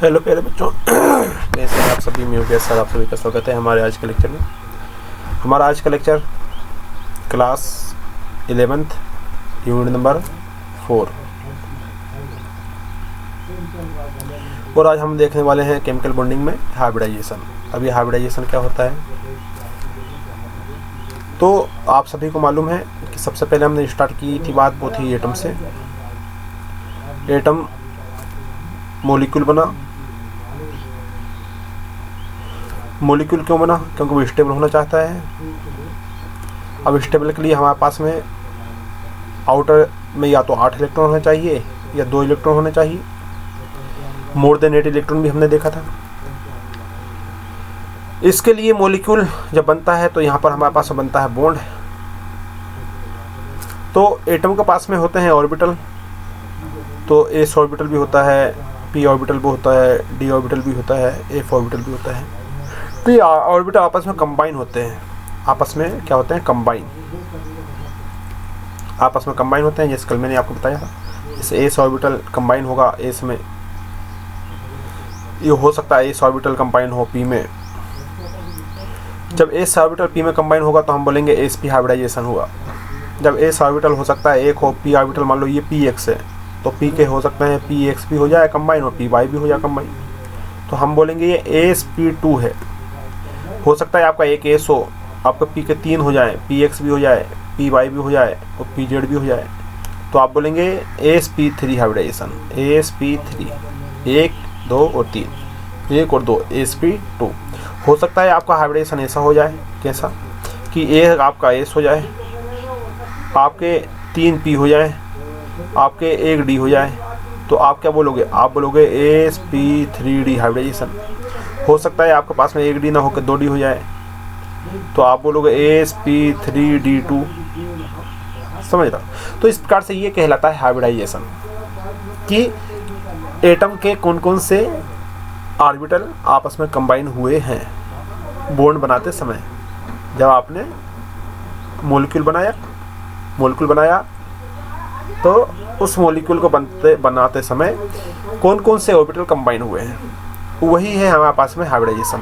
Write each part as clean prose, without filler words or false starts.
Hello प्यारे बच्चों, कैसे हैं आप सभी। म्यूट सर आप सभी का स्वागत है हमारे आज के लेक्चर में। हमारा आज का lecture class 11th unit number 4 और आज हम देखने वाले हैं केमिकल बॉन्डिंग में हाइब्रिडाइजेशन। अभी हाइब्रिडाइजेशन क्या होता है तो आप सभी को मालूम है कि सबसे पहले हमने स्टार्ट की थी बात, वो थी एटम से। एटम मॉलिक्यूल बना। मॉलिक्यूल क्यों बना? क्योंकि वो स्टेबल होना चाहता है। अब स्टेबल के लिए हमारे पास में आउटर में या तो 8 इलेक्ट्रॉन होने चाहिए या 2 इलेक्ट्रॉन होने चाहिए। मोर देन 8 इलेक्ट्रॉन भी हमने देखा था। इसके लिए मॉलिक्यूल जब बनता है तो यहाँ पर हमारे पास बनता है बॉन्ड। तो एटम के पास में होते हैं ऑर्बिटल। तो एस ऑर्बिटल भी होता है, पी ऑर्बिटल भी होता है, डी ऑर्बिटल भी होता है, एफ ऑर्बिटल भी होता है। तो ये ऑर्बिटल आपस में कंबाइन होते हैं। आपस में क्या होते हैं? कंबाइन। आपस में कंबाइन होते हैं, जैसे कल मैंने आपको बताया था। जैसे एस ऑर्बिटल कंबाइन होगा एस में, ये हो सकता है एस ऑर्बिटल कंबाइन हो पी में। जब एस ऑर्बिटल पी में कंबाइन होगा तो हम बोलेंगे एस पी हाइब्रिडाइजेशन हुआ। जब एस ऑर्बिटल हो सकता है एक हो, पी ऑर्बिटल मान लो ये पी एक्स है, तो पी के हो सकते हैं पी एक्स भी हो जाए कंबाइन और पी वाई भी हो जाए कंबाइन। तो हम बोलेंगे ये एस पी 2 है। हो सकता है आपका एक एस हो, आपका पी के 3 हो जाए, पी एक्स भी हो जाए, पी वाई भी हो जाए और पी जेड भी हो जाए। तो आप बोलेंगे S P 3 hybridization. S P 3 1 2 और 3, 1 और 2 एस पी 2। हो सकता है आपका हाइब्रिडेशन ऐसा हो जाए, कैसा कि एक आपका एस हो जाए, आपके 3 पी हो जाए, आपके 1 डी हो जाए। तो आप क्या बोलोगे? आप बोलोगे एस पी 3 डी हाइब्रिडाइजेशन। हो सकता है आपके पास में 1 डी ना होकर 2 डी हो जाए, तो आप बोलोगे एस पी 3 डी 2। समझ रहा? तो इस प्रकार से ये कहलाता है हाइब्रिडाइजेशन कि एटम के कौन कौन से ऑर्बिटल आपस में कंबाइन हुए हैं बॉन्ड बनाते समय। जब आपने मॉलिक्यूल बनाया तो उस मॉलिक्यूल को बनाते समय कौन कौन से ऑर्बिटल कंबाइन हुए हैं, वही है हमारे पास में हाइब्रिडाइजेशन।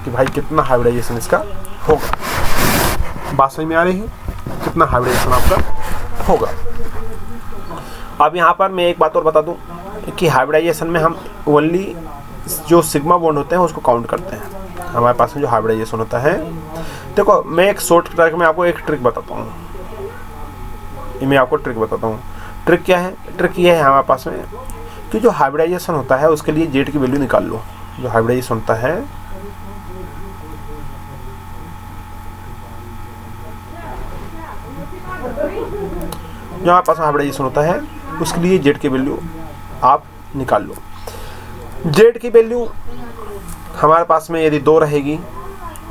कि भाई कितना हाइब्रिडाइजेशन इसका होगा। बात समझ में आ रही है? कितना हाइब्रिडाइजेशन आपका होगा। अब यहाँ पर मैं एक बात और बता दूं कि हाइब्रिडाइजेशन में हम ओनली जो सिग्मा बॉन्ड होते हैं उसको काउंट करते हैं। हमारे पास में जो हाइब्रिडाइजेशन होता है, देखो मैं एक शॉर्ट ट्रिक में आपको एक ट्रिक बताता हूँ। मैं आपको ट्रिक बताता हूँ। ट्रिक क्या है? ट्रिक ये है हमारे पास में कि जो हाइब्रिडाइजेशन होता है उसके लिए जेड की वैल्यू निकाल लो। जो हाइब्रिडाइजेशन होता है, जो हमारे पास हाइब्रिडाइजेशन होता है उसके लिए जेड की वैल्यू आप निकाल लो। जेड की वैल्यू हमारे पास में यदि 2 रहेगी,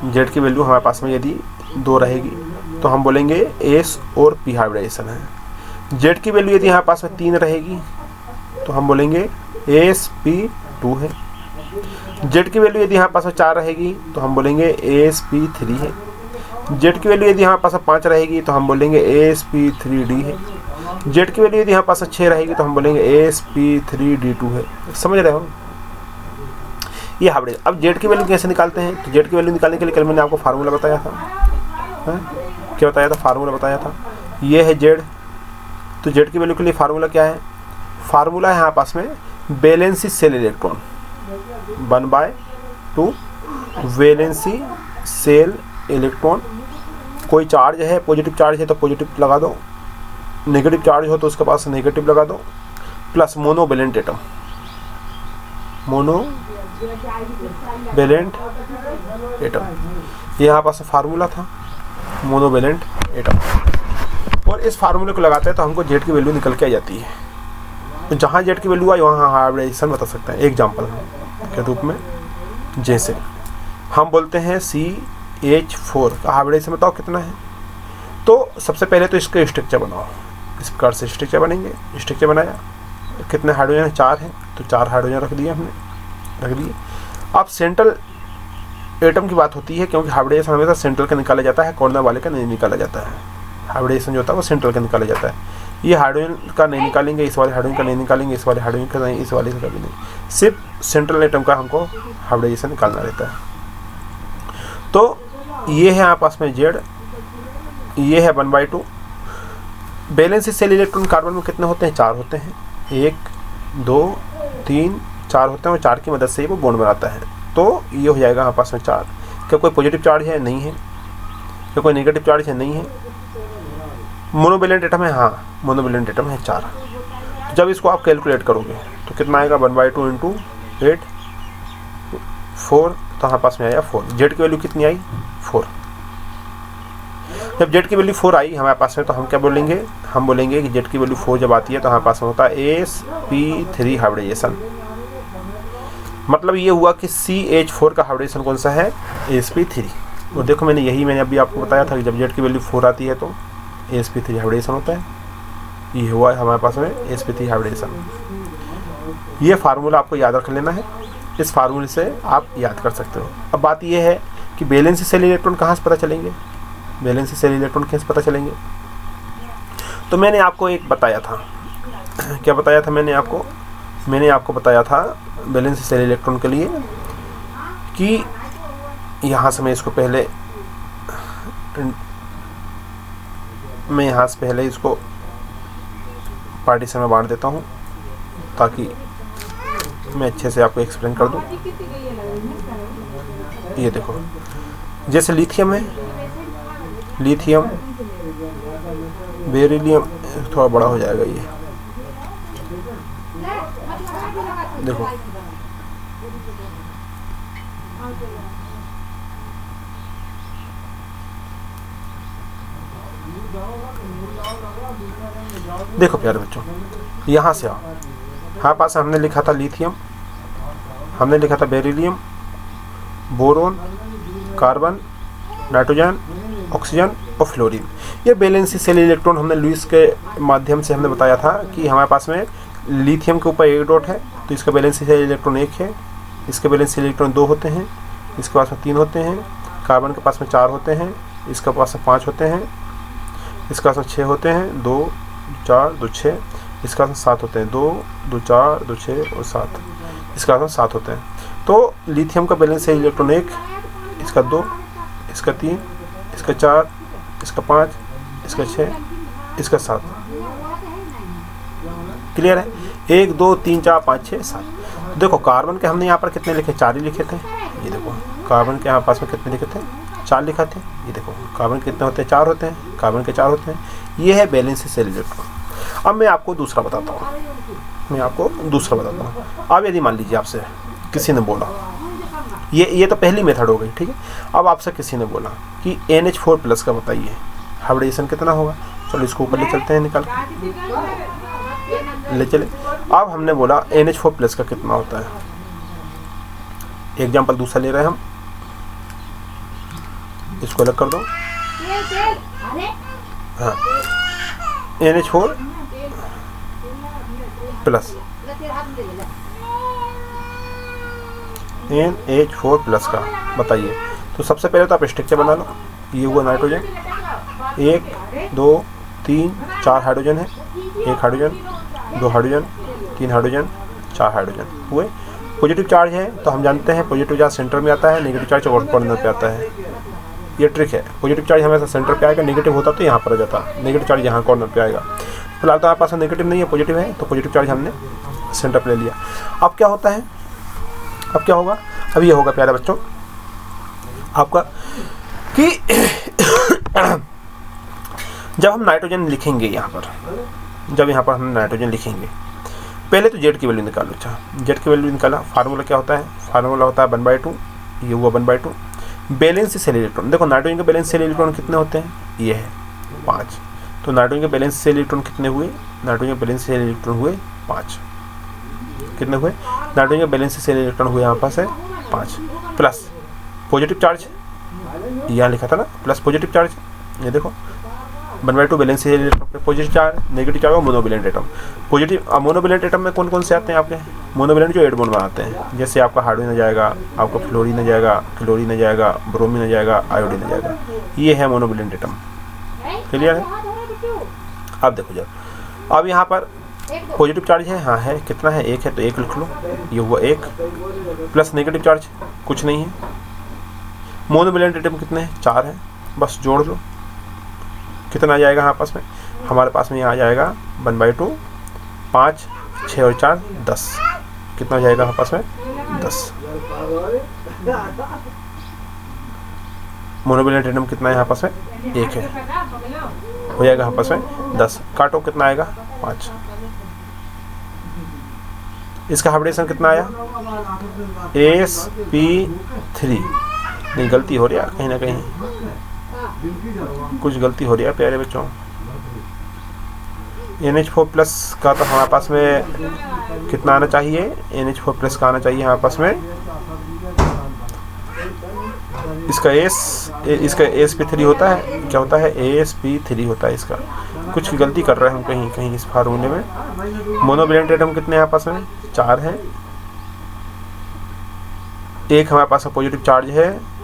जेड की वैल्यू हमारे पास में यदि 2 रहेगी तो हम बोलेंगे एस और पी हाइब्रिडाइजेशन है। जेड की वैल्यू यदि हमारे पास में 3 रहेगी तो हम बोलेंगे एस पी 2 है। जेड की वैल्यू यदि हमारे पास में 4 रहेगी तो हम बोलेंगे एस पी 3 है। जेड की वैल्यू यदि हमारे पास 5 रहेगी तो हम बोलेंगे एस पी 3 डी है। जेड की वैल्यू यदि हमारे पास 6 रहेगी तो हम बोलेंगे एस पी 3 डी 2 है। समझ रहे हो? ये हाइब्रिड। अब जेड की वैल्यू कैसे निकालते हैं? तो जेड की वैल्यू निकालने के लिए कल मैंने आपको फार्मूला बताया था। क्या बताया था? फार्मूला बताया था। ये है जेड। तो जेड की वैल्यू के लिए फार्मूला क्या है? फार्मूला है हमारे पास में valency cell electron 1/2 valency cell electron. कोई चार्ज है, पॉजिटिव चार्ज है तो पॉजिटिव लगा दो, नेगेटिव चार्ज हो तो उसके पास नेगेटिव लगा दो, plus monovalent atom. Monovalent atom ये हमारे पास फार्मूला था, मोनोवैलेंट एटम। और इस फार्मूले को लगाते हैं तो हमको जेड की वैल्यू निकल के आ जाती है। तो जहाँ जेड की वैल्यू आई वहाँ हाइब्रिडाइजेशन बता सकते हैं एग्जाम्पल के रूप में। जैसे हम बोलते हैं CH4 का हाइब्रिडाइजेशन बताओ कितना है। तो सबसे पहले तो इसके स्ट्रक्चर बनाओ। इस प्रकार से स्ट्रक्चर बनेंगे। स्ट्रक्चर बनाया, कितने हाइड्रोजन? 4 है, तो 4 हाइड्रोजन रख दिए हमने, रख दिए। अब सेंट्रल एटम की बात होती है, क्योंकि हाइब्रिडाइजेशन हमेशा सेंट्रल का निकाला जाता है, कॉर्नर वाले का नहीं निकाला जाता है। हाइब्रिडाइजेशन जो होता है वो सेंट्रल का निकाला जाता है। ये हाइड्रोजन का नहीं निकालेंगे, इस वाले हाइड्रोजन का नहीं निकालेंगे, इस वाले हाइड्रोजन का नहीं, इस वाले का भी नहीं, सिर्फ सेंट्रल एटम का हमको हाइब्रिडाइजेशन निकालना रहता है। तो ये है आपस में जेड, ये है 1/2। बैलेंस सेल इलेक्ट्रॉन कार्बन में कितने होते हैं? 4 होते हैं। 1 2 3 4 होते हैं और 4 की मदद से वो बॉन्ड बनाता है। तो ये हो जाएगा आपस में 4। क्या कोई पॉजिटिव चार्ज है? नहीं है। क्या कोई नेगेटिव चार्ज है? नहीं है। मोनोवैलेंट एटम है? हाँ, मोनोवैलेंट एटम है 4। तो जब इसको आप कैलकुलेट करोगे तो कितना आएगा? 1/2 इंटू 8 4, तो हमारे पास में आया 4। जेड की वैल्यू कितनी आई? 4। जब जेड की वैल्यू 4 आई हमारे पास में, तो हम क्या बोलेंगे? हम बोलेंगे कि जेड की वैल्यू 4 जब आती है तो हमारे पास में होता है sp3 हाइब्रिडाइजेशन। मतलब ये हुआ कि CH4 का हाइब्रिडाइजेशन कौन सा है? sp3। और देखो मैंने अभी आपको बताया था कि जब जेड की वैल्यू 4 आती है तो sp3 हाइब्रिडाइजेशन होता है। ये हुआ है हमारे पास में sp3 हाइब्रिडाइजेशन। ये फार्मूला आपको याद रख लेना है, इस फार्मूले से आप याद कर सकते हो। अब बात ये है कि बैलेंस सेल इलेक्ट्रॉन कहाँ से पता चलेंगे? बैलेंस सेल इलेक्ट्रॉन कैसे पता चलेंगे? तो मैंने आपको एक बताया था, क्या बताया था मैंने आपको बताया था बैलेंस सेल इलेक्ट्रॉन के लिए कि यहाँ से मैं इसको पहले इसको पार्टीशन में बांट देता हूँ ताकि मैं अच्छे से आपको एक्सप्लेन कर दूँ। ये देखो, जैसे लिथियम है, लिथियम, बेरिलियम, थोड़ा बड़ा हो जाएगा ये, देखो देखो प्यारे बच्चों, यहाँ से आओ। हमारे पास हमने लिखा था लिथियम, हमने लिखा था beryllium, boron, carbon, nitrogen, oxygen और फ्लोरीन। ये बैलेंस सेल इलेक्ट्रॉन हमने लुईस के माध्यम से हमने बताया था कि हमारे पास में लिथियम के ऊपर 1 डॉट है तो इसका बैलेंस सेल इलेक्ट्रॉन 1 है, इसके बैलेंस सेल इलेक्ट्रॉन 2 होते हैं, इसके पास में 3 होते हैं, कार्बन के पास में 4 होते हैं, इसके पास में 5 होते हैं, इसके पास में 6 होते हैं, 2 4 2 6, इसके पास में 7 होते हैं, 2 2 4 2 6 और 7, इसके पास में 7 होते हैं। तो लिथियम का बैलेंस सेल इलेक्ट्रॉन 1, इसका 2, इसका 3, इसका 4, इसका 5, इसका 6, इसका 7। क्लियर है? 1 2 3 4 5 6 7। देखो कार्बन के हमने यहाँ पर कितने लिखे? 4 ही लिखे थे। ये देखो कार्बन के यहाँ पास में कितने लिखे थे? 4 लिखा थे। ये देखो कार्बन कितने होते हैं? 4 होते हैं। कार्बन के 4 होते हैं। ये है बैलेंस सेल इलेक्ट्रॉन। अब मैं आपको दूसरा बताता हूँ, अब यदि मान लीजिए आपसे किसी ने बोला, ये तो पहली मेथड हो गई, ठीक है। अब आपसे किसी ने बोला कि NH4+ का बताइए हाइब्रिडेशन कितना होगा। चलो इसको ऊपर ले चलते हैं, निकाल के ले चले। अब हमने बोला NH4+ का कितना होता है। एग्जाम्पल दूसरा ले रहे हैं हम, इसको अलग कर दो। हाँ, NH4+ NH4+ का बताइए। तो सबसे पहले तो आप स्ट्रक्चर बना लो। ये हुआ नाइट्रोजन, 1 2 3 4 हाइड्रोजन है, 1 हाइड्रोजन, 2 हाइड्रोजन, 3 हाइड्रोजन, 4 हाइड्रोजन हुए। पॉजिटिव चार्ज है तो हम जानते हैं पॉजिटिव चार्ज सेंटर में आता है, नेगेटिव चार्ज कॉर्नर पे आता है। ये ट्रिक है, पॉजिटिव चार्ज हमेशा सेंटर पे आएगा, नेगेटिव होता तो यहाँ पर आ जाता, नेगेटिव चार्ज यहाँ कॉर्नर पे आएगा। फिलहाल तो हमारे पास नेगेटिव नहीं है, पॉजिटिव है, तो पॉजिटिव चार्ज हमने सेंटर पे ले लिया। अब क्या होता है, अब क्या होगा? अब ये होगा प्यारे बच्चों आपका कि जब हम नाइट्रोजन लिखेंगे यहाँ पर, जब यहाँ पर हम नाइट्रोजन लिखेंगे, पहले तो जेड की वैल्यू निकालो। अच्छा, जेड की वैल्यू निकाला, फार्मूला क्या होता है? फार्मूला होता है 1/2, ये हुआ 1/2। बैलेंस सेल इलेक्ट्रॉन, देखो नाइट्रोजन के बैलेंस सेल इलेक्ट्रॉन कितने होते हैं? ये है 5। तो नाइट्रोजन के बैलेंस सेल इलेक्ट्रॉन कितने हुए? नाइट्रोजन के बैलेंस सेल इलेक्ट्रॉन हुए 5। कितने हुए? नाइट्रोजन के बैलेंस सेल इलेक्ट्रॉन हुए यहाँ पास है 5। प्लस पॉजिटिव चार्ज, यहाँ लिखा था ना, प्लस पॉजिटिव चार्ज। ये देखो 1/2 valence shell electron, positive charge, negative charge और monovalent atom. Positive monovalent atom में कौन कौन से आते हैं आपके? मोनोवैलेंट जो 8 बॉन्ड बनाते हैं, जैसे आपका हाइड्रोजन आ जाएगा, आपका फ्लोरीन आ जाएगा, क्लोरीन आ जाएगा, ब्रोमीन आ जाएगा, आयोडीन आ जाएगा। ये है मोनोवैलेंट एटम। क्लियर है? अब देखो जब, अब यहाँ पर पॉजिटिव चार्ज है, हाँ है, कितना है, 1 है, तो 1 लिख लो, ये हुआ 1, प्लस नेगेटिव चार्ज कुछ नहीं है। मोनोवैलेंट एटम कितने हैं, 4 है, बस जोड़ लो, कितना आ जाएगा आपस में, हमारे पास में यहाँ आ जाएगा 1/2, 5, 6 और 4 10, कितना हो जाएगा आपस में 10। मोनोवैलेंट एटम कितना है आपस में, 1 है, हो जाएगा आपस में 10, काटो कितना आएगा 5। इसका हाइब्रिडेशन कितना आया, sp3, नहीं गलती हो रही है कहीं ना कहीं, कुछ गलती हो रही है प्यारे बच्चों। NH4 प्लस का तो हमारे पास में कितना आना चाहिए, NH4 प्लस का आना चाहिए हमारे पास में, इसका sp3 होता है, क्या होता है, sp3 होता है इसका, कुछ गलती कर रहे हैं हम कहीं इस फार्मूले में। मोनोवैलेंट एटम कितने हैं आपस में, 4 है, एक हमारे पास में पॉजिटिव चार्ज है,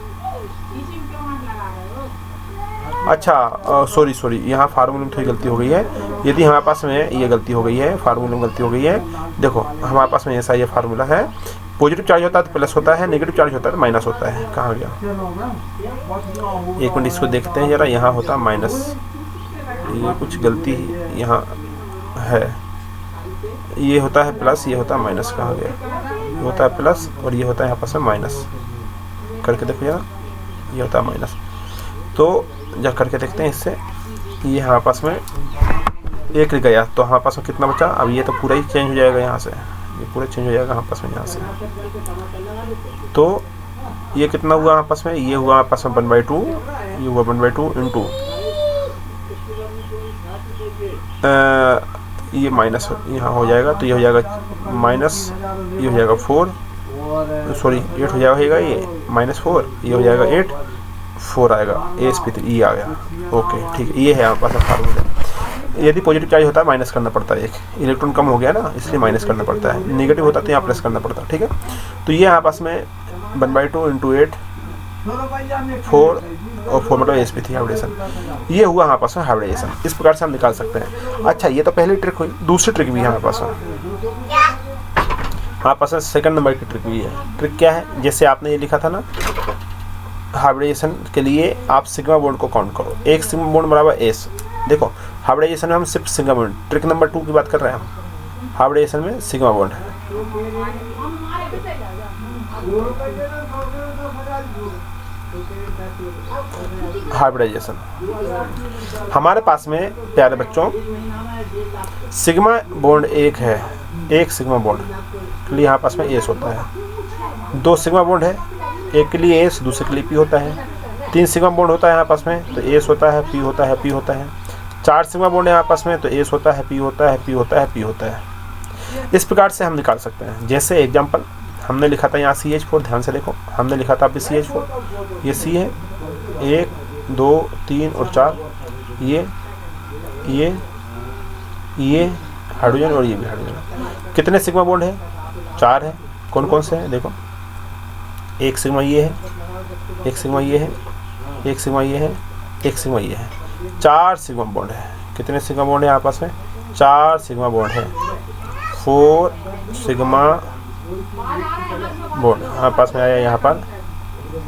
अच्छा सॉरी यहाँ फार्मूले में थोड़ी गलती हो गई है, यदि हमारे पास में ये गलती हो गई है, फार्मूले में गलती हो गई है, देखो हमारे पास में ऐसा ये फार्मूला है, पॉजिटिव चार्ज होता है तो प्लस होता है, नेगेटिव चार्ज होता है तो माइनस होता है, कहाँ गया, एक मिनट इसको देखते हैं जरा, यहाँ होता है माइनस, ये कुछ गलती यहाँ है, ये होता है प्लस, ये होता है माइनस, कहाँ गया, ये होता है प्लस और ये होता है यहाँ पास में माइनस, करके देखो जरा, ये होता है माइनस, तो जब करके देखते हैं इससे, ये हमारे पास में 1 गया, तो हमारे पास में कितना बचा, अब ये तो पूरा ही चेंज हो जाएगा यहाँ से, ये पूरा चेंज हो जाएगा हमारे पास में यहाँ से, तो ये कितना हुआ हमारे पास में, ये हुआ हमारे पास में 1/2, ये हुआ 1/2 इंटू ये माइनस यहाँ हो जाएगा, तो ये हो जाएगा माइनस, ये हो जाएगा 4, सॉरी 8 हो जाएगा, ये -4, ये हो जाएगा 8, 4 आएगा, sp3 ये आ गया, ओके ठीक है, ये है हमारे पास फार्मूला। यदि पॉजिटिव चार्ज होता है माइनस करना पड़ता है, एक इलेक्ट्रॉन कम हो गया ना इसलिए माइनस करना पड़ता है, नेगेटिव होता तो यहाँ प्लस करना पड़ता है, ठीक है। तो ये हमारे पास में 1/2 इंटू 8, 4 और 4 मतलब sp3 हाइब्रिडेशन, ये हुआ हमारे पास में हाइब्रिडेशन, इस प्रकार से हम निकाल सकते हैं। अच्छा ये तो पहली ट्रिक हुई, दूसरी ट्रिक भी है हमारे पास में, हमारे पास में सेकंड नंबर की ट्रिक भी है। ट्रिक क्या है, जैसे आपने ये लिखा था ना, हाइब्रिडेशन के लिए आप सिग्मा बॉन्ड को काउंट करो, एक सिग्मा बॉन्ड बराबर s, देखो हाइब्रिडेशन में हम सिर्फ सिग्मा बॉन्ड, ट्रिक नंबर 2 की बात कर रहे हैं हम, हाइब्रिडेशन में सिग्मा बॉन्ड है, हाइब्रिडाइजेशन हमारे पास में प्यारे बच्चों सिग्मा बॉन्ड 1 है, एक सिग्मा बॉन्ड के लिए यहाँ पास में एस होता है, 2 सिग्मा बॉन्ड है, एक के लिए एस दूसरे के लिए पी होता है, 3 सिग्मा बॉन्ड होता है यहाँ पास में तो एस होता है, पी होता है, पी होता है, 4 सिग्मा बॉन्ड है यहाँ पास में तो एस होता है, पी होता है, पी होता है, पी होता है। इस प्रकार से हम निकाल सकते हैं। जैसे एग्जांपल हमने लिखा था यहाँ CH4, ध्यान से देखो हमने लिखा था अभी CH4, ये C है, 1 2 3 और 4, ये हाइड्रोजन और ये भी हाइड्रोजन। कितने सिग्मा बॉन्ड है, 4 है। कौन कौन से हैं देखो, एक सिग्मा ये है, एक सिग्मा ये है, एक सिग्मा ये है, एक सिग्मा ये है, 4 सिग्मा बॉन्ड है। कितने सिग्मा बॉन्ड है आपस में, 4 सिग्मा बॉन्ड है, 4 सिग्मा बॉन्ड आपस में आया यहाँ पर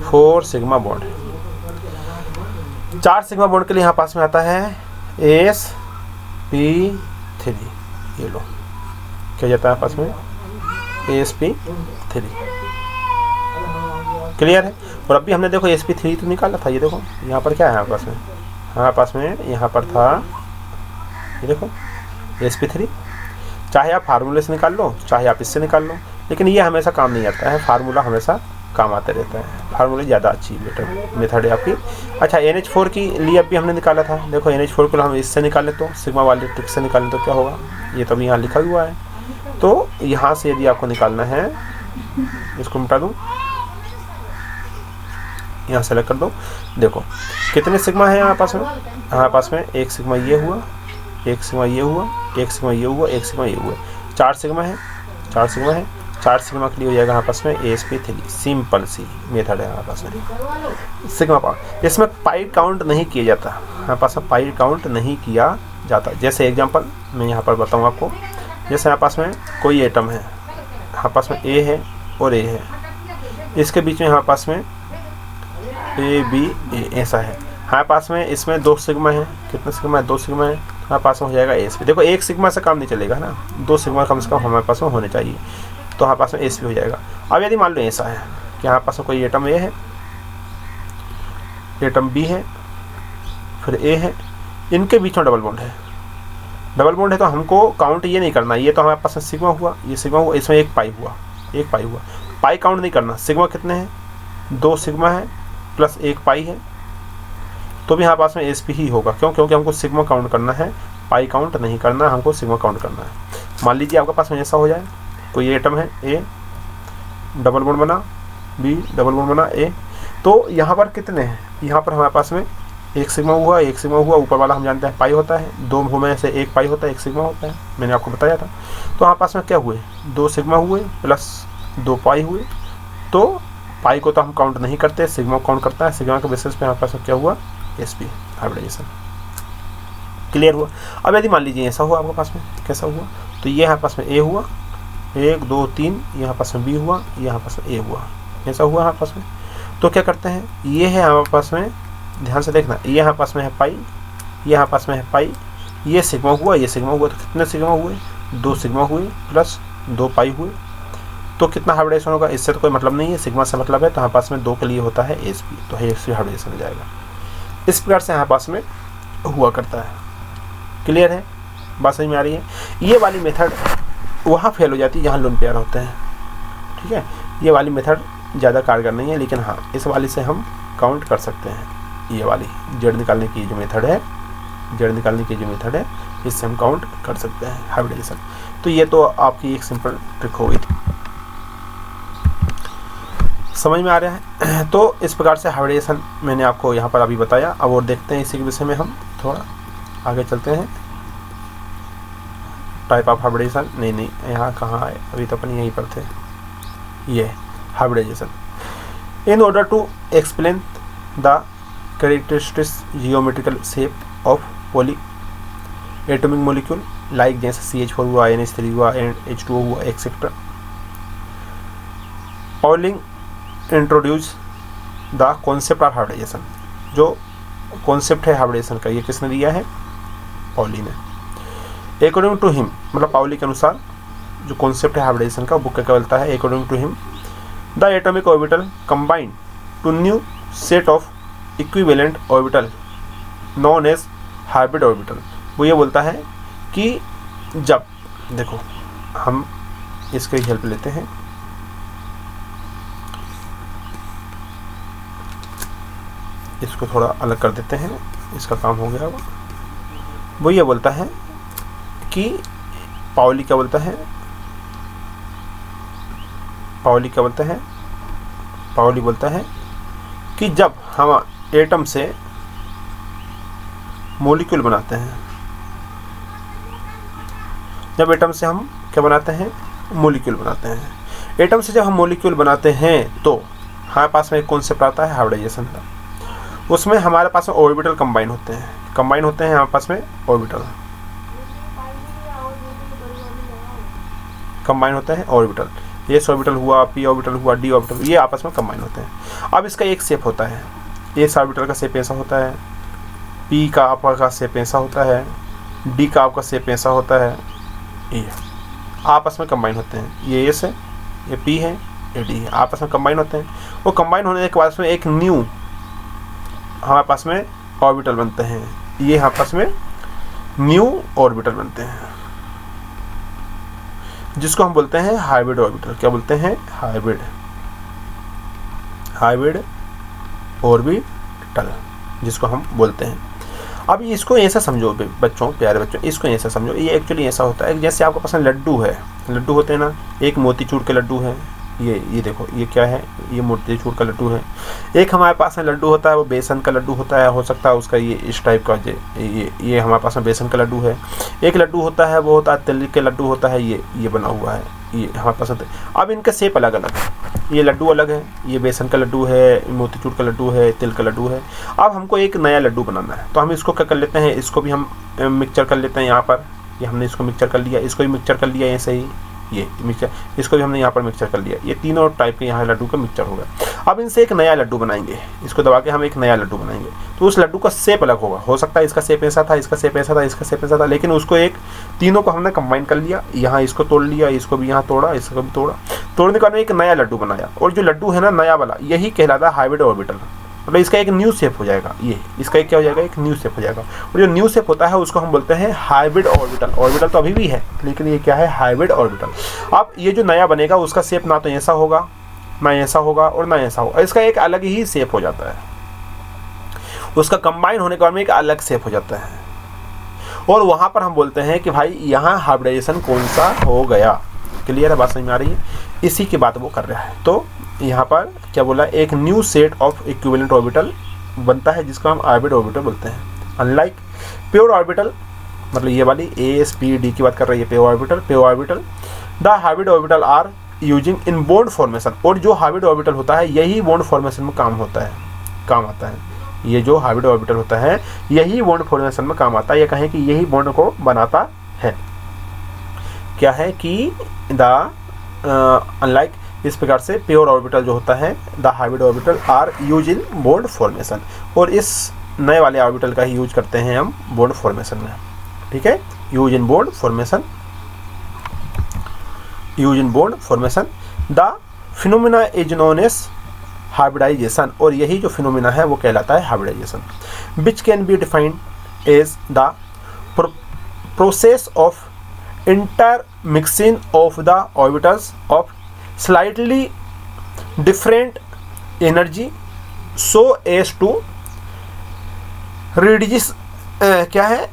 4 सिग्मा बॉन्ड। 4 सिग्मा बॉन्ड के लिए यहाँ पास में आता है sp3, ये लो क्या जाता है आपस में sp3, क्लियर है। और अभी हमने देखो sp3 तो निकाला था, ये देखो यहाँ पर क्या है आपस में, हमारे पास में यहाँ पर था ये देखो sp3, चाहे आप फार्मूले से निकाल लो चाहे आप इससे निकाल लो, लेकिन ये हमेशा काम नहीं आता है, फार्मूला हमेशा काम आते रहता है, फार्मूले ज़्यादा अच्छी बेटर मेथड है आपकी। अच्छा NH4 की लिए अभी हमने निकाला था, देखो NH4 को हम इससे निकाल लें तो सिग्मा वाले ट्रिक से निकालें तो क्या होगा, ये तो यहाँ लिखा हुआ है। तो यहाँ से यदि आपको निकालना है, इसको मिटा दूँ, यहाँ सेलेक्ट कर दो, देखो कितने सिग्मा है यहाँ पास में, हमारे पास में एक सिग्मा ये हुआ, एक सिग्मा ये हुआ, एक सिग्मा ये हुआ, एक सिग्मा ये हुआ, 4 सिग्मा है, 4 सिग्मा है, 4 सिग्मा के लिए हो जाएगा हमारे पास में sp3। सिंपल सी मेथड है हमारे पास में सिग्मा पाउंड। इसमें पाई काउंट नहीं किया जाता, हमारे पास में पाई काउंट नहीं किया जाता। जैसे एग्जांपल मैं यहाँ पर बताऊँ आपको, जैसे हमारे पास में कोई एटम है, हमारे पास में ए है और ए है, इसके बीच में हमारे पास में ए बी ए ऐसा है, हमारे पास में इसमें 2 सिग्मा है, कितने सिग्मा है, 2 सिग्मा है, हमारे पास में हो जाएगा एस पी। देखो 1 सिग्मा से काम नहीं चलेगा ना, 2 सिग्मा कम से कम हमारे पास में होने चाहिए, तो हमारे पास में एस पी हो जाएगा। अब यदि मान लो ऐसा है कि हमारे पास में कोई एटम ए है, एटम बी है, फिर ए है, इनके बीच में डबल बॉन्ड है, डबल बॉन्ड है तो हमको काउंट ये नहीं करना, ये तो हमारे पास में सिग्मा हुआ, ये सिग्मा हुआ, इसमें एक पाई हुआ, एक पाई हुआ, पाई काउंट नहीं करना। सिग्मा कितने हैं, 2 सिग्मा है प्लस 1 पाई है, तो भी हमारे पास में एस पी ही होगा। क्यों? क्योंकि हमको सिग्मा काउंट करना है, पाई काउंट नहीं करना, हमको सिग्मा काउंट करना है। मान लीजिए आपके पास में ऐसा हो जाए, कोई एटम है ए, डबल बॉन्ड बना बी, डबल बॉन्ड बना ए, तो यहाँ पर कितने हैं, यहाँ पर हमारे पास में 1 सिग्मा हुआ, 1 सिग्मा हुआ, ऊपर वाला हम जानते हैं पाई होता है, 2 में से 1 पाई होता है, 1 सिग्मा होता है, मैंने आपको बताया था। तो हमारे पास में क्या हुए, 2 सिग्मा हुए प्लस 2 पाई हुए, तो पाई को तो हम काउंट नहीं करते, सिग्मा काउंट करता है, सिग्मा के बेसिस पे हमारे पास में क्या हुआ, एस पी हाइब्रिडाइजेशन। क्लियर हुआ? अब यदि मान लीजिए ऐसा हुआ आपके पास में, कैसा हुआ, तो ये यहाँ पास में ए हुआ, 1 2 3, यहाँ पास में बी हुआ, यहाँ पास में ए हुआ, ऐसा हुआ हमारे पास में। तो क्या करते हैं, ये है हमारे पास में, ध्यान से देखना, ये यहाँ पास में है पाई, ये यहाँ पास में है पाई, ये सिग्मा हुआ, ये सिग्मा हुआ, तो कितने सिग्मा हुए, 2 सिग्मा हुए प्लस 2 पाई हुए, तो कितना हाइब्रिडाइजेशन होगा, इससे तो कोई मतलब नहीं है, सिग्मा से मतलब है, तो हमारे पास में 2 के लिए होता है एस पी, तो एस पी हाइब्रिडाइजेशन हो जाएगा। इस प्रकार से हमारे पास में हुआ करता है। क्लियर है, बात समझ में आ रही है? ये वाली मेथड वहाँ फेल हो जाती है जहाँ लोन पेयर होते हैं, ठीक है, ये वाली मेथड ज़्यादा कारगर नहीं है, लेकिन हाँ इस वाली से हम काउंट कर सकते हैं। ये वाली जड़ निकालने की जो मेथड है, जड़ निकालने की जो मेथड है, इससे हम काउंट कर सकते हैं हाइब्रिडाइजेशन। तो ये तो आपकी एक सिंपल ट्रिक हो गई थी, समझ में आ रहा है? तो इस प्रकार से हाइब्रिडाइजेशन मैंने आपको यहाँ पर अभी बताया। अब और देखते हैं इसी के विषय में, हम थोड़ा आगे चलते हैं। टाइप ऑफ हाइब्रिडाइजेशन, नहीं यहाँ कहाँ है, अभी तो अपन यहीं पर थे। ये hybridization, in order to explain the characteristics geometrical shape of poly atomic molecule like जैसे CH4 हुआ, NH3 हुआ, H2O हुआ, etcetera. Pauling introduce the concept of hybridization, जो कॉन्सेप्ट है हाइब्रिडाइजेशन का, ये किसने दिया है, पॉली ने। अकॉर्डिंग टू हिम, मतलब पाउली के अनुसार जो कॉन्सेप्ट है हाइब्रिडाइजेशन का, बुक क्या बोलता है, according to him the atomic orbital combined to new set of equivalent orbital known as hybrid orbital. वो ये बोलता है कि जब, देखो हम इसकी हेल्प लेते हैं, इसको थोड़ा अलग कर देते हैं, इसका काम हो गया। वो ये बोलता है कि पाउली क्या बोलता है, पाउली क्या बोलता है, पाउली बोलता है कि जब हम एटम से मॉलिक्यूल बनाते हैं, जब एटम से हम क्या बनाते हैं, मॉलिक्यूल बनाते हैं, एटम से जब हम मॉलिक्यूल बनाते हैं तो हमारे पास में एक कॉन्सेप्ट आता है हाइब्रिडाइजेशन का। उसमें हमारे पास में ऑर्बिटल कंबाइन होते हैं, कंबाइन होते हैं हमारे पास में ऑर्बिटल, कंबाइन होते हैं ऑर्बिटल, एस ऑर्बिटल हुआ, पी ऑर्बिटल हुआ, डी ऑर्बिटल, ये आपस में कंबाइन होते हैं। अब इसका एक शेप होता है, एस ऑर्बिटल का शेप ऐसा होता है, पी का आपका शेप ऐसा होता है, डी का आपका शेप ऐसा होता है, ये आपस में कंबाइन होते हैं। ये एस है, ये पी है, ये डी है, आपस में कंबाइन होते हैं। वो कंबाइन होने के बाद में एक न्यू हमारे पास में ऑर्बिटल बनते हैं, ये आपस में न्यू ऑर्बिटल बनते हैं, जिसको हम बोलते हैं हाइब्रिड ऑर्बिटल। क्या बोलते हैं, हाइब्रिड, हाइब्रिड ऑर्बिटल जिसको हम बोलते हैं। अब इसको ऐसा समझो बच्चों, प्यारे बच्चों, इसको ऐसा समझो, ये एक्चुअली ऐसा होता है जैसे आपके पास लड्डू है, लड्डू होते हैं ना, एक मोतीचूर के लड्डू है, ये देखो ये क्या है, ये मोतीचूर का लड्डू है। एक हमारे पास में लड्डू होता है, वो बेसन का लड्डू होता है, हो सकता है उसका ये इस टाइप का, ये हमारे पास में बेसन का लड्डू है। एक लड्डू होता है वो होता है तिल के लड्डू होता है, ये बना हुआ है, ये हमारे पास होता है। अब इनके शेप अलग अलग है, ये लड्डू अलग है, ये बेसन का लड्डू है, मोतीचूर का लड्डू है, तिल का लड्डू है। अब हमको एक नया लड्डू बनाना है, तो हम इसको क्या कर लेते हैं, इसको भी हम मिक्सचर कर लेते हैं यहाँ पर, ये हमने इसको मिक्सचर कर लिया, इसको भी मिक्सचर कर लिया ऐसे ही, ये मिक्सचर, इसको भी हमने यहाँ पर मिक्सचर कर लिया। ये तीनों टाइप के यहाँ लड्डू का मिक्सचर हो गया। अब इनसे एक नया लड्डू बनाएंगे, इसको दबा के हम एक नया लड्डू बनाएंगे। तो उस लड्डू का शेप अलग होगा, हो सकता है इसका शेप ऐसा था, इसका शेप ऐसा था, इसका शेप ऐसा था, लेकिन उसको एक तीनों को हमने कंबाइन कर लिया। यहाँ इसको तोड़ लिया, इसको भी यहाँ तोड़ा, इसको भी तोड़ा, तोड़ने के बाद एक नया लड्डू बनाया। और जो लड्डू है ना नया वाला, यही कहलाता है हाइब्रिड ऑर्बिटल। मतलब इसका एक न्यू शेप हो जाएगा, ये इसका एक क्या हो जाएगा, एक न्यू शेप हो जाएगा। और जो न्यू शेप होता है उसको हम बोलते हैं हाइब्रिड ऑर्बिटल। ऑर्बिटल तो अभी भी है, लेकिन ये क्या है, हाइब्रिड ऑर्बिटल। अब ये जो नया बनेगा उसका शेप ना तो ऐसा होगा, ना ऐसा होगा और ना ऐसा होगा, इसका एक अलग ही शेप हो जाता है। उसका कंबाइन होने के बाद में एक अलग शेप हो जाता है। और वहाँ पर हम बोलते हैं कि भाई यहाँ हाइब्रिडाइजेशन कौन सा हो गया। क्लियर है, बात समझ में आ रही है? इसी की बात वो कर रहा है। तो यहाँ पर क्या बोला, एक new set of equivalent orbital बनता है जिसको हम हाइब्रिड ऑर्बिटल बोलते हैं। अनलाइक प्योर ऑर्बिटल, मतलब ये वाली ASPD की बात कर रही है, pure orbital the hybrid orbital are using in bond formation. और जो हाइब्रिड ऑर्बिटल होता है यही बॉन्ड फॉर्मेशन में काम आता है। ये जो हाइब्रिड ऑर्बिटल होता है यही बॉन्ड फॉर्मेशन में काम आता है, या कहें कि यही बॉन्ड को बनाता है। क्या है कि द अनलाइक, इस प्रकार से प्योर ऑर्बिटल जो होता है the hybrid orbital are use in bond formation. और इस नए वाले ऑर्बिटल का ही यूज करते हैं हम बॉन्ड फॉर्मेशन में। ठीक है, use in bond formation, use in bond formation. The phenomena is known as hybridization. और यही जो फिनोमिना है वो कहलाता है hybridization. Which can be defined as the process of intermixing of the orbitals of slightly different energy so as to reduce क्या है,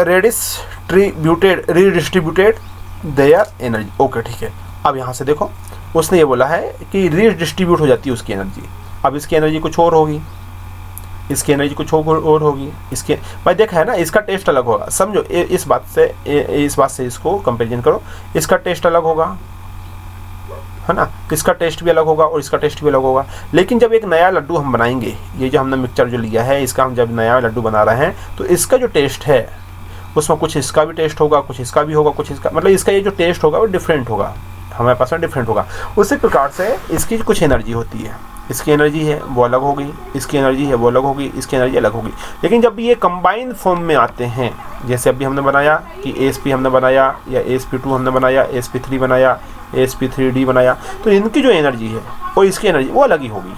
redistributed their energy। Okay ठीक है। अब यहाँ से देखो, उसने ये बोला है कि रीडिस्ट्रीब्यूट हो जाती है उसकी एनर्जी। अब इसकी एनर्जी कुछ और होगी, इसकी एनर्जी कुछ और होगी। इसके भाई देखा है ना, इसका टेस्ट अलग होगा। समझो, इस बात से इसको कंपेरिजन करो, इसका टेस्ट अलग होगा, है ना, इसका टेस्ट भी अलग होगा और इसका टेस्ट भी अलग होगा। लेकिन जब एक नया लड्डू हम बनाएंगे, ये जो हमने मिक्सचर जो लिया है इसका हम जब नया लड्डू बना रहे हैं, तो इसका जो टेस्ट है उसमें कुछ इसका भी टेस्ट होगा, कुछ इसका भी होगा, कुछ इसका, मतलब इसका ये जो टेस्ट होगा वो डिफरेंट होगा, हमारे पास में डिफरेंट होगा। उसी प्रकार से इसकी कुछ एनर्जी होती है, इसकी एनर्जी है वो अलग होगी, इसकी एनर्जी है वो अलग होगी, इसकी एनर्जी अलग होगी। लेकिन जब ये कंबाइन फॉर्म में आते हैं, जैसे अभी हमने बनाया कि ASP हमने बनाया, या ASP2 हमने बनाया, ASP3 बनाया, ASP3D बनाया, तो इनकी जो एनर्जी है और इसकी एनर्जी वो अलग ही होगी।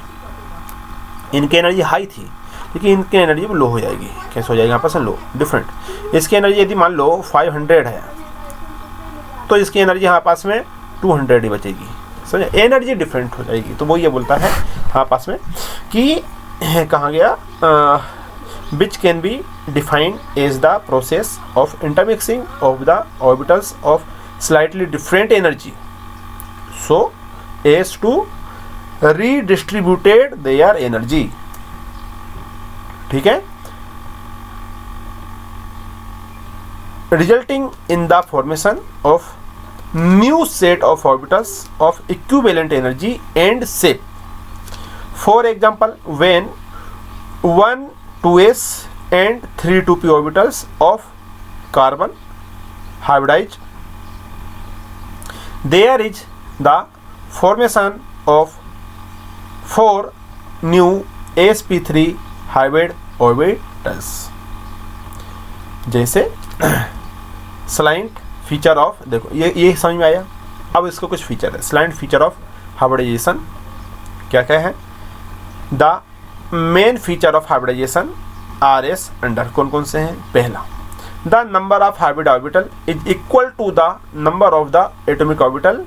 इनकी एनर्जी हाई थी लेकिन इनकी एनर्जी लो हो जाएगी। कैसे हो जाएगी यहाँ पर, लो, डिफरेंट। इसकी एनर्जी यदि मान लो 500 है तो इसकी एनर्जी यहाँ पास में 200 ही बचेगी। समझे, एनर्जी डिफरेंट हो जाएगी। तो वो ये बोलता है हाँ पास में कि कहाँ गया, which can be defined as the process of intermixing of the orbitals of slightly different energy so as to redistributed their energy. ठीक है, resulting in the formation of new set of orbitals of equivalent energy and shape. For example, when 1 2s and 3 2p orbitals of carbon hybridize, there is the formation of 4 new sp3 hybrid orbitals. जैसे slant feature of, देखो ये समझ में आया। अब इसको कुछ feature है, स्लाइंट फीचर ऑफ हाइब्रिडाइजेशन क्या क्या है। The main feature of hybridization RS under कौन कौन से हैं। पहला, the number of hybrid orbital is equal to the number of the atomic orbital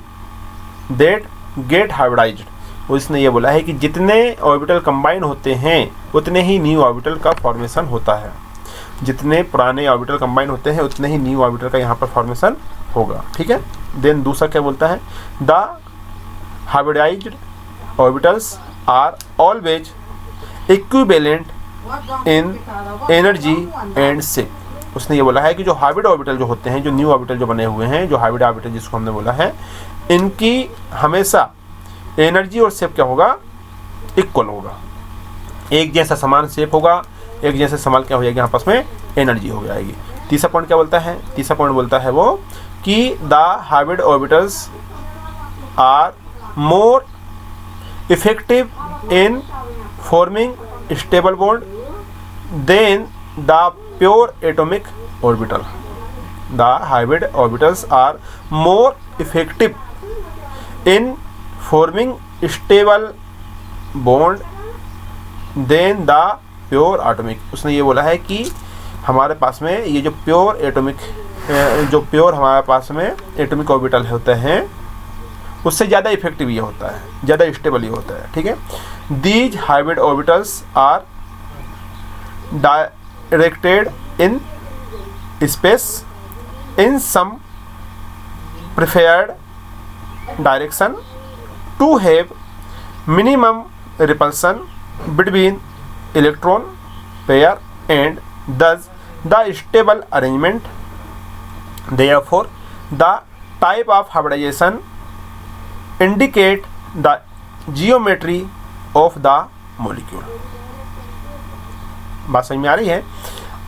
that get hybridized. उसने ये बोला है कि जितने ऑर्बिटल कंबाइन होते हैं उतने ही न्यू ऑर्बिटल का फॉर्मेशन होता है। जितने पुराने ऑर्बिटल कंबाइन होते हैं उतने ही न्यू ऑर्बिटल का यहाँ पर फॉर्मेशन होगा। ठीक है, देन दूसरा क्या बोलता है, the hybridized orbitals are always equivalent in energy and shape. उसने ये बोला है कि जो हाइब्रिड ऑर्बिटल जो होते हैं, जो न्यू ऑर्बिटल जो बने हुए हैं, जो हाइब्रिड ऑर्बिटल जिसको हमने बोला है, इनकी हमेशा एनर्जी और शेप क्या होगा, इक्वल होगा। एक जैसा समान शेप होगा, एक जैसे समान क्या हो जाएगी, आपस में एनर्जी हो जाएगी। तीसरा पॉइंट क्या बोलता है? तीसरा पॉइंट बोलता है वो कि the hybrid orbitals are more effective in forming stable bond than the pure atomic orbital. The hybrid orbitals are more effective in forming stable bond than the pure atomic. उसने ये बोला है कि हमारे पास में ये जो प्योर एटॉमिक हमारे पास में एटॉमिक ऑर्बिटल होते हैं उससे ज़्यादा इफेक्टिव ये होता है, ज़्यादा स्टेबल ये होता है। ठीक है, these hybrid orbitals are directed in space in some preferred direction to have minimum repulsion between electron pair and thus the stable arrangement. Therefore, the type of hybridization indicate the geometry of the molecule. बात समझ में आ रही है?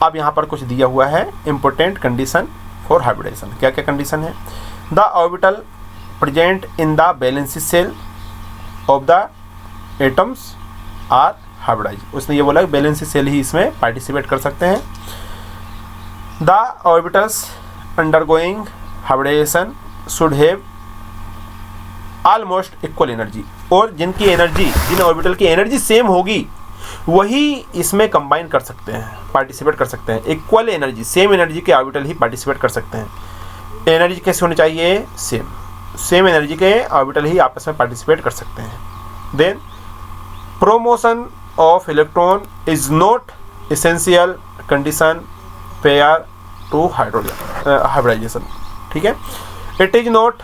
अब यहाँ पर कुछ दिया हुआ है important condition for hybridization. क्या क्या condition है? The orbital present in the valence shell of the atoms are hybridize. उसने ये बोला कि बैलेंस सेल ही इसमें पार्टिसिपेट कर सकते हैं। The orbitals undergoing hybridization should have almost equal energy, और जिनकी एनर्जी, जिन ऑर्बिटल की एनर्जी सेम होगी वही इसमें कंबाइन कर सकते हैं, पार्टिसिपेट कर सकते हैं। इक्वल एनर्जी, सेम एनर्जी के ऑर्बिटल ही पार्टिसिपेट कर सकते हैं। एनर्जी कैसे होनी चाहिए? सेम एनर्जी के ऑर्बिटल ही आपस में पार्टिसिपेट कर सकते हैं। Then promotion of electron is not essential condition prior to hybridization. ठीक है, it is not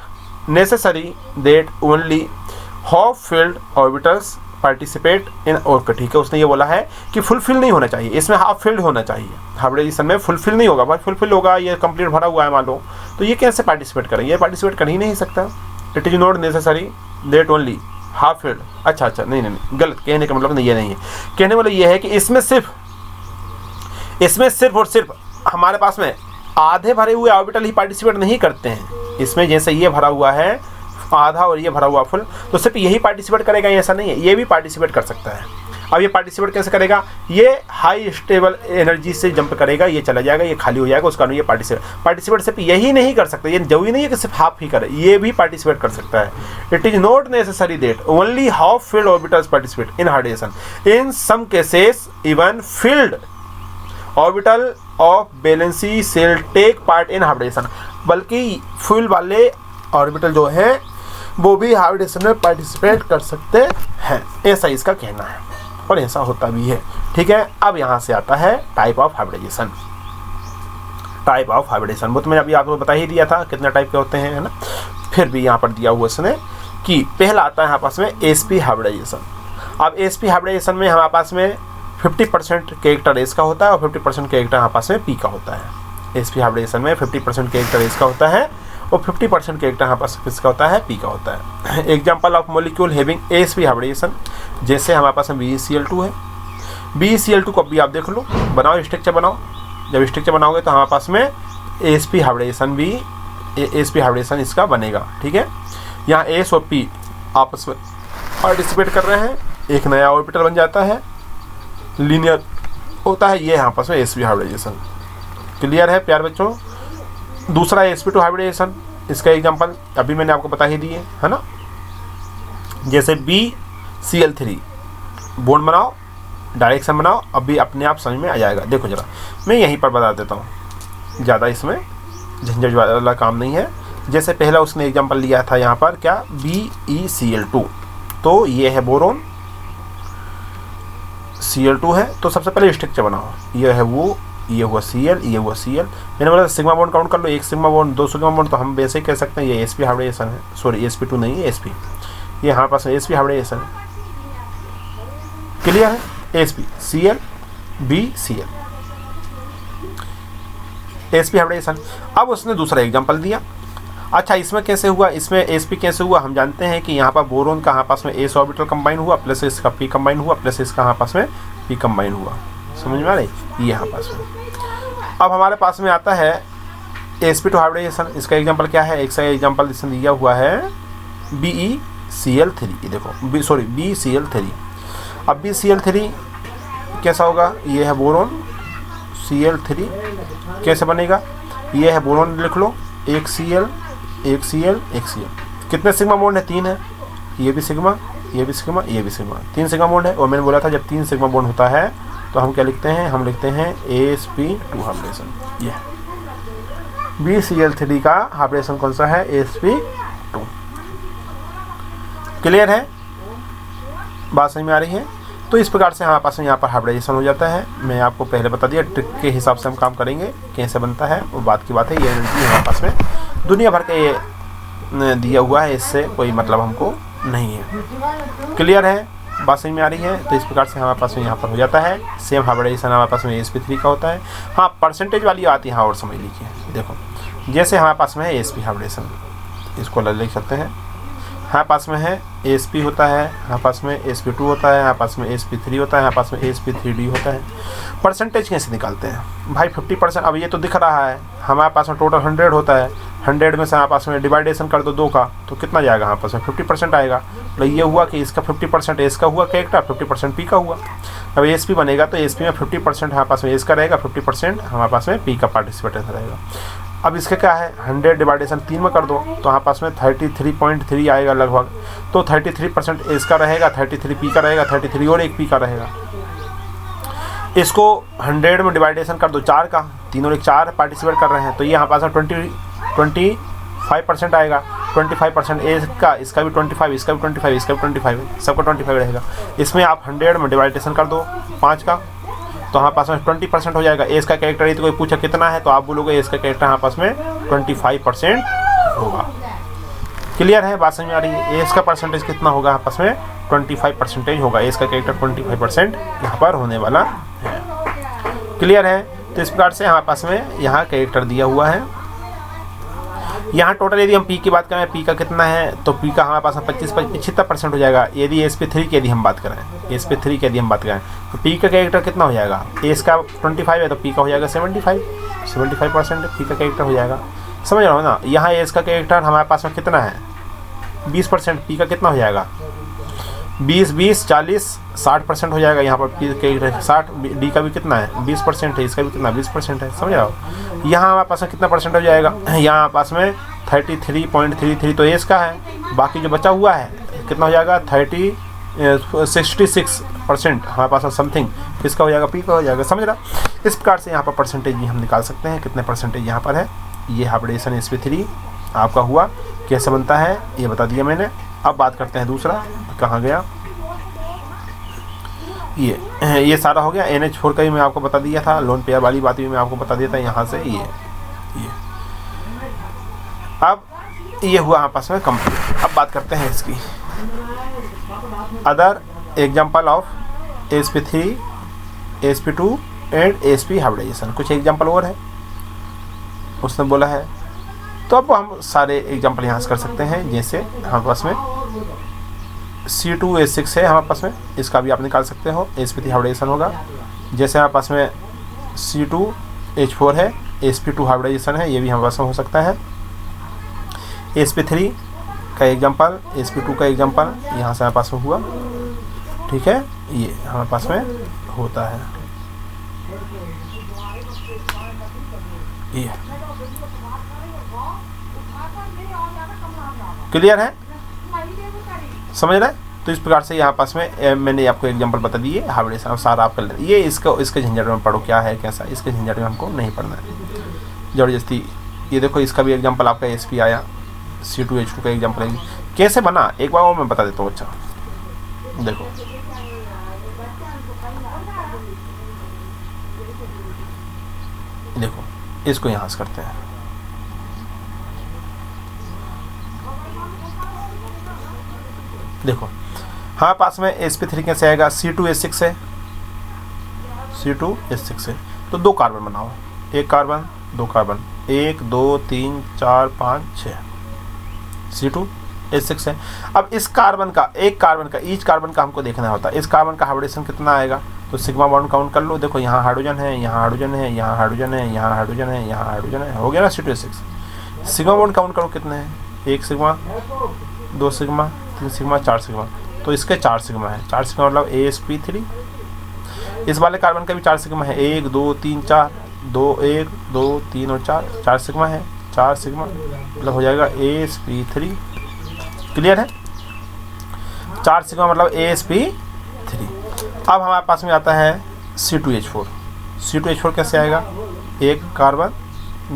necessary that only half filled orbitals participate in orbit. ठीक है, उसने ये बोला है कि फुलफिल नहीं होना चाहिए, इसमें हाफ फिल्ड होना चाहिए। हाइब्रिडाइजेशन में फुलफिल नहीं होगा, बस फुलफिल होगा, ये कंप्लीट भरा हुआ है मान लो, तो ये कैसे पार्टिसिपेट करेंगे? ये पार्टिसिपेट कर ही नहीं सकता। It is not necessary that only half field. अच्छा, नहीं, गलत, कहने का मतलब नहीं, ये नहीं है। कहने वाला ये है कि इसमें सिर्फ और सिर्फ हमारे पास में आधे भरे हुए ऑर्बिटल ही पार्टिसिपेट नहीं करते हैं। इसमें जैसे ये भरा हुआ है आधा और ये भरा हुआ फुल, तो सिर्फ यही पार्टिसिपेट करेगा, ऐसा नहीं है, ये भी पार्टिसिपेट कर सकता है। अब ये पार्टिसिपेट कैसे करेगा? ये हाई स्टेबल एनर्जी से जंप करेगा, ये चला जाएगा, ये खाली हो जाएगा, उसका ये पार्टिसिपेट सिर्फ यही नहीं कर सकता, ये जरूरी नहीं है कि सिर्फ हाफ ही करे, ये भी पार्टिसिपेट कर सकता है। It is not necessary that only half filled orbitals participate in hybridization. In some cases even filled orbital of valency shell take part in hybridization. बल्कि फील्ड वाले ऑर्बिटल जो है वो भी हाइब्रिडाइजेशन में पार्टिसिपेट कर सकते हैं, ऐसा इसका कहना है, और ऐसा होता भी है। ठीक है, अब यहाँ से आता है type of hybridization. Type of hybridization वो तो मैंने अभी आपको बता ही दिया था कितने टाइप के होते हैं, है ना। फिर भी यहाँ पर दिया हुआ इसने कि पहला आता है हमारे पास में एसपी हाइब्रिडाइजेशन। अब एसपी हाइब्रिडाइजेशन में हमारे पास में 50% कैरेक्टर एस का होता है और 50% कैरेक्टर हमारे पास में पी का होता है। एसपी हाइब्रिडाइजेशन में 50% कैरेक्टर एस का होता है और 50% कैरेक्टर हमारे पास किसका होता है? पी का होता है। Example of molecule having SP hybridization, जैसे हमारे पास में BeCl2 है। BeCl2 को अभी आप देख लो, बनाओ स्ट्रक्चर बनाओ। जब स्ट्रक्चर बनाओगे तो हमारे पास में एसपी हाइब्रिडाइजेशन इसका बनेगा। ठीक है, यहाँ एस और पी आपस में पार्टिसिपेट कर रहे हैं, एक नया ऑर्बिटल बन जाता है, लीनियर होता है, ये यहाँ पास में एसपी हाइब्रिडाइजेशन। क्लियर है प्यार बच्चों? दूसरा sp2 हाइब्रिडाइजेशन, इसका एग्जांपल अभी मैंने आपको बता ही दिए, है ना। जैसे BCl3 बॉन्ड बनाओ, डायरेक्शन बनाओ, अभी अपने आप समझ में आ जाएगा। देखो जरा मैं यहीं पर बता देता हूँ, ज़्यादा इसमें झंझट वाला काम नहीं है। जैसे पहला उसने एग्जांपल लिया था यहाँ पर क्या, BeCl2, तो ये है बोरोन, Cl2 है, तो सबसे पहले स्ट्रक्चर बनाओ, ये है वो, ये हुआ Cl, ये हुआ Cl। मैंने बोला सिग्मा बॉन्ड काउंट कर लो, एक सिग्मा बॉन्ड, दो सिग्मा बॉन्ड, तो हम वैसे कह सकते हैं ये sp हाइब्रिडाइजेशन है। सॉरी sp2 नहीं है, sp, ये हमारे पास sp हाइब्रिडाइजेशन है। क्लियर है? sp Cl BCl sp hybridization. अब उसने दूसरा एग्जांपल दिया। अच्छा, इसमें कैसे हुआ, इसमें sp कैसे हुआ? हम जानते हैं कि यहाँ पर बोरोन का हमारे पास में s ऑर्बिटल कंबाइन हुआ, प्लस इसका p कंबाइन हुआ, प्लस इसका हमारे पास में p कंबाइन हुआ। समझ में आ रही? ये यहाँ पास में अब हमारे पास में आता है sp2 हाइब्रिडाइजेशन। इसका एग्जांपल क्या है, एक सा एग्जांपल इसमें दिया हुआ है BeCl3। ये देखो BeCl3। अब BeCl3 कैसा होगा, ये है बोरोन Cl3 कैसे बनेगा, ये है बोरोन लिख लो, एक Cl एक Cl एक Cl। कितने सिग्मा बॉन्ड है, 3 है, ये भी सिग्मा ये भी सिग्मा ये भी सिग्मा, 3 सिग्मा बॉन्ड है। और मैंने बोला था जब 3 सिग्मा बॉन्ड होता है तो हम क्या लिखते हैं, हम लिखते हैं sp2 हाइब्रिडेशन। ये BeCl3 का हाइब्रिडेशन कौन सा है, sp2। क्लियर है, बात समझ में आ रही है। तो इस प्रकार से हमारे पास में यहाँ पर हाइब्रिडाइजेशन हो जाता है। मैं आपको पहले बता दिया, ट्रिक के हिसाब से हम काम करेंगे, कैसे बनता है वो बात की बात है। ये हमारे पास में दुनिया भर के ये दिया हुआ है, इससे कोई मतलब हमको नहीं है। क्लियर है, बात समझ में आ रही है। तो इस प्रकार से हमारे पास में यहाँ पर हो जाता है। सेम हाइब्रिडाइजेशन हमारे पास में sp3 का होता है। हाँ, परसेंटेज वाली आती है, हाँ, और समझ लीजिए। देखो जैसे हमारे पास में है sp हाइब्रिडेशन, इसको अलग लिख सकते हैं। हमारे पास में है sp होता है, हमारे पास में sp2 होता है, हमारे पास में sp3 होता है, हमारे पास में sp3d होता है। परसेंटेज कैसे निकालते हैं भाई, 50%। अब ये तो दिख रहा है, हमारे पास में टोटल 100 होता है, 100 में से हमारे पास में डिवाइडेशन कर दो 2 का, तो कितना जाएगा, हमारे पास में 50% आएगा। तो ये हुआ कि इसका 50% एस का हुआ कैरेक्टर, 50% पी का हुआ। अब sp बनेगा तो sp में 50% हमारे पास में एस का रहेगा, 50% हमारे पास में पी का पार्टिसिपेटेंस रहेगा। अब इसका क्या है, 100 डिवाइडेशन 3 में कर दो तो हमारे पास में 33.3 आएगा लगभग। तो 33% एस का रहेगा, 33 पी का रहेगा, 33 और 1 पी का रहेगा। इसको 100 में डिवाइडेशन कर दो 4 का, 3 और 1 4 पार्टिसिपेट कर रहे हैं, तो ये यहाँ पास 25% आएगा। 25% एस का, इसका भी 25, इसका भी 25, इसका भी 25, सबका 25 रहेगा। इसमें आप 100 में डिवाइडेशन कर दो 5 का, तो हमारे पास में 20% हो जाएगा। एस का कैरेक्टर यदि कोई पूछा कितना है, तो आप बोलोगे एस का कैरेक्टर हमारे पास में 25% होगा। क्लियर है, बात समझ में आ रही है। एस का परसेंटेज कितना होगा, हमारे पास में 25% होगा। एस का कैरेक्टर 25% यहाँ पर होने वाला है। क्लियर है। तो इस प्रकार से हमारे पास में यहाँ कैरेक्टर दिया हुआ है। यहाँ टोटल यदि हम पी की बात करें, पी का कितना है, तो पी का हमारे पास 75% हो जाएगा। यदि sp3 की यदि हम बात करें, sp3 की यदि हम बात करें, तो पी का कैरेक्टर कितना हो जाएगा, एस का 25 है तो पी का हो जाएगा 75% पी का कैरेक्टर हो जाएगा। समझ रहे हो ना। यहाँ एस का कैरेक्टर हमारे पास में कितना है, 20%, पी का कितना हो जाएगा 20 40 60% हो जाएगा। यहाँ पर पी कैरेक्टर 60, डी का भी कितना है 20% है, इसका भी कितना 20% है। समझ रहे हो। यहाँ हमारे पास में कितना परसेंट हो जाएगा, यहाँ पास में 33.33 तो एस का है, बाकी जो बचा हुआ है कितना हो जाएगा 66% हमारे पास समथिंग किसका हो जाएगा, पी का हो जाएगा। समझ रहा। इस प्रकार से यहाँ पर परसेंटेज भी हम निकाल सकते हैं, कितने परसेंटेज यहाँ पर है। ये हाइब्रिडेशन sp3 आपका हुआ, कैसे बनता है ये बता दिया मैंने। अब बात करते हैं दूसरा, कहाँ गया, ये सारा हो गया। NH4 का भी मैं आपको बता दिया था, लोन पेयर वाली बात भी मैं आपको बता दिया था। यहाँ से ये अब ये हुआ हमारे पास में कंप्लीट। अब बात करते हैं इसकी other example of sp3, sp2 and sp hybridization. कुछ एग्जांपल और है उसने बोला है, तो अब हम सारे एग्जांपल यहाँ से कर सकते हैं। जैसे हमारे पास में C2H6 है हमारे पास में, इसका भी आप निकाल सकते हो, sp3 हाइब्रिडाइजेशन होगा। जैसे हमारे पास में C2H4 है, sp2 हाइब्रिडाइजेशन है, ये भी हमारे पास में हो सकता है। sp3 का एग्जांपल, sp2 का एग्जांपल यहाँ से हमारे पास में हुआ। ठीक है, ये हमारे पास में होता है। ये क्लियर है, समझ रहे। तो इस प्रकार से यहाँ पास में मैंने आपको एग्जांपल बता दिए हाइब्रिडेशन। अब सारा आप कर लें, ये इसके झंझट में पढ़ो क्या है कैसा, इसके झंझट में हमको नहीं पढ़ना है ज़बरदस्ती। ये देखो इसका भी एग्जांपल आपका sp आया, C2H2 का एग्जांपल है। कैसे बना एक बार वो मैं बता देता हूँ। अच्छा देखो, देखो इसको यहाँ से करते हैं। देखो हमारे पास में sp3 कैसे आएगा, C2H6 है, C2H6 है, तो 2 कार्बन बनाओ, 1 कार्बन 2 कार्बन, 1 2 3 4 5 6, C2H6 है। अब इस कार्बन का, एक कार्बन का, ईच कार्बन का हमको देखना होता है, इस कार्बन का हाइब्रिडेशन कितना आएगा, तो सिग्मा बॉन्ड काउंट कर लो। देखो यहाँ हाइड्रोजन है, यहाँ हाइड्रोजन है, यहाँ हाइड्रोजन है, यहाँ हाइड्रोजन है, यहाँ हाइड्रोजन है, हो गया ना C2H6। सिग्मा बॉन्ड काउंट करो कितने हैं, 1 सिग्मा, 2 सिग्मा, 3 सिग्मा, 4 सिग्मा। तो इसके 4 सिग्मा है। 4 सिग्मा मतलब AsP3। इस वाले कार्बन का भी 4 सिग्मा है, 1 2 3 4, 2 1 2 3 और 4, 4 सिग्मा है। 4 सिग्मा मतलब हो जाएगा AsP3। क्लियर है? 4 सिग्मा मतलब AsP3। अब हमारे पास में आता है C2H4। C2H4 कैसे आएगा, 1 कार्बन,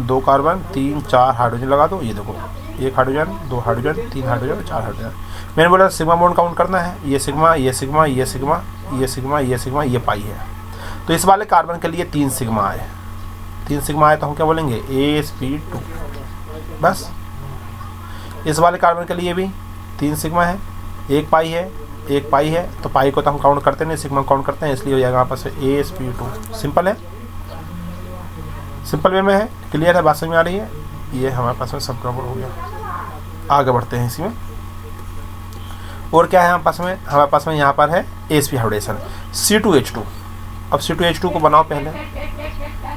2 कार्बन, 3 4 हाइड्रोजन लगा दो। ये देखो 1 हाइड्रोजन, 2 हाइड्रोजन, 3 हाइड्रोजन, 4 हाइड्रोजन। मैंने बोला सिग्मा बॉन्ड काउंट करना है, ये सिग्मा, ये सिग्मा, ये सिग्मा, ये सिग्मा, ये सिग्मा, ये पाई है। तो इस वाले कार्बन के लिए 3 सिग्मा आए। 3 सिग्मा आए तो हम क्या बोलेंगे, AsP2। बस इस वाले कार्बन के लिए भी 3 सिग्मा है, 1 पाई है, 1 पाई है। तो पाई को तो हम काउंट करते नहीं, सिग्मा काउंट करते हैं, इसलिए हो जाएगा आपस में AsP2। सिंपल है, सिंपल वे में है। क्लियर है, बात समझ में आ रही है? ये हमारे पास में सब गड़बड़ हो गया। आगे बढ़ते हैं इसी में। और क्या है हमारे पास में, हमारे पास में यहाँ पर है AsP हाइब्रिडेशन C2H2। अब C2H2 को बनाओ पहले।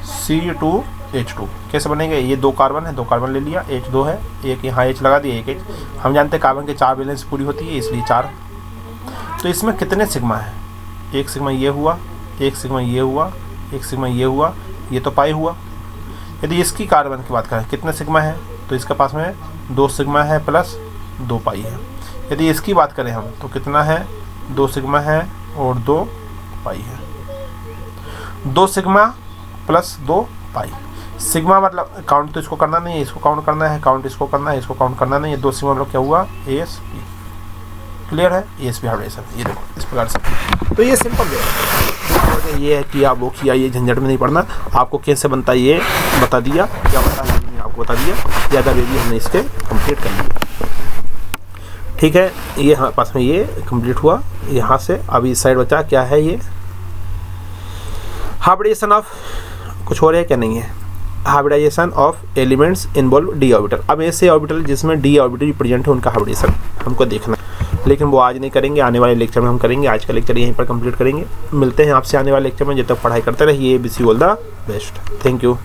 C2H2 कैसे बनेंगे, ये 2 कार्बन है, 2 कार्बन ले लिया, H2 है, एक यहाँ H लगा दिया, एक H। हम जानते हैं कार्बन के 4 वैलेंस पूरी होती है, इसलिए 4। तो इसमें कितने सिग्मा है, 1 सिग्मा ये हुआ, 1 सिग्मा ये हुआ, 1 सिग्मा ये हुआ, ये तो पाई हुआ। यदि इसकी कार्बन की बात करें कितने सिग्मा है, तो इसके पास में 2 सिग्मा है प्लस 2 पाई है। यदि इसकी बात करें हम तो कितना है, 2 सिग्मा है और 2 पाई है। 2 सिग्मा प्लस 2 पाई। सिग्मा मतलब काउंट तो इसको करना नहीं है, इसको काउंट करना है, काउंट इसको करना है, इसको काउंट करना नहीं है। 2 सिग्मा मतलब क्या हुआ, AsP। क्लियर है, AsP हाइब्रिडेशन। ये देखो इस प्रकार से। तो ये सिंपल है, ये है कि आप वो किया, ये झंझट में नहीं पड़ना। आपको कैसे बनता है ये बता दिया, क्या बनता है मैंने आपको बता दिया। ज़्यादा बेबी हमने इसके कंप्लीट कर लिया। ठीक है, ये हमारे पास में ये कंप्लीट हुआ। यहाँ से अभी इस साइड बचा, क्या है ये, हाइब्रिडेशन ऑफ, कुछ हो रहा है क्या, नहीं है, hybridization of elements involve D orbital. अब ऐसे ऑर्बिटल जिसमें डी ऑर्बिटल प्रेजेंट है उनका हाइब्रिडेशन हमको देखना, लेकिन वो आज नहीं करेंगे, आने वाले लेक्चर में हम करेंगे। आज का लेक्चर यहीं पर कंप्लीट करेंगे। मिलते हैं आपसे आने वाले लेक्चर में। जब तक पढ़ाई करते रहिए। Wish you all the best. Thank you.